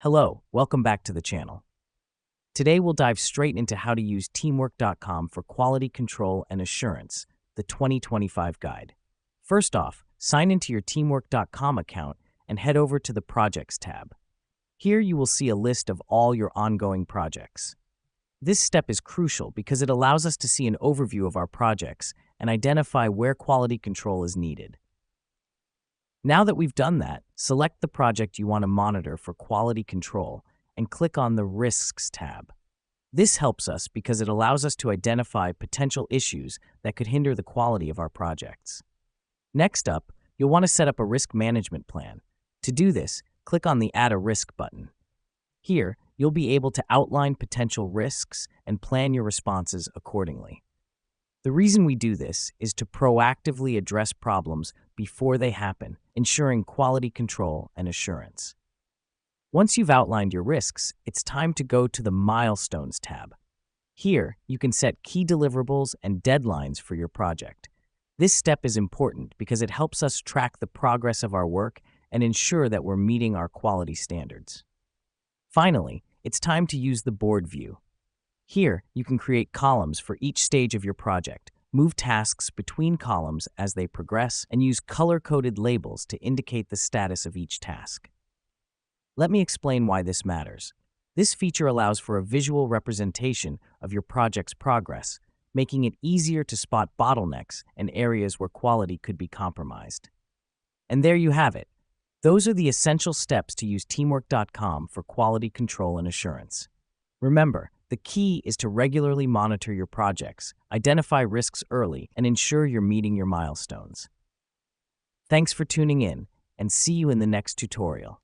Hello, welcome back to the channel. Today we'll dive straight into how to use teamwork.com for quality control and assurance, the 2025 guide. First off, sign into your teamwork.com account and head over to the Projects tab. Here you will see a list of all your ongoing projects. This step is crucial because it allows us to see an overview of our projects and identify where quality control is needed. Now that we've done that, select the project you want to monitor for quality control and click on the Risks tab. This helps us because it allows us to identify potential issues that could hinder the quality of our projects. Next up, you'll want to set up a risk management plan. To do this, click on the Add a Risk button. Here, you'll be able to outline potential risks and plan your responses accordingly. The reason we do this is to proactively address problems before they happen, ensuring quality control and assurance. Once you've outlined your risks, it's time to go to the Milestones tab. Here, you can set key deliverables and deadlines for your project. This step is important because it helps us track the progress of our work and ensure that we're meeting our quality standards. Finally, it's time to use the board view. Here, you can create columns for each stage of your project, move tasks between columns as they progress, and use color-coded labels to indicate the status of each task. Let me explain why this matters. This feature allows for a visual representation of your project's progress, making it easier to spot bottlenecks and areas where quality could be compromised. And there you have it. Those are the essential steps to use teamwork.com for quality control and assurance. Remember, the key is to regularly monitor your projects, identify risks early, and ensure you're meeting your milestones. Thanks for tuning in, and see you in the next tutorial.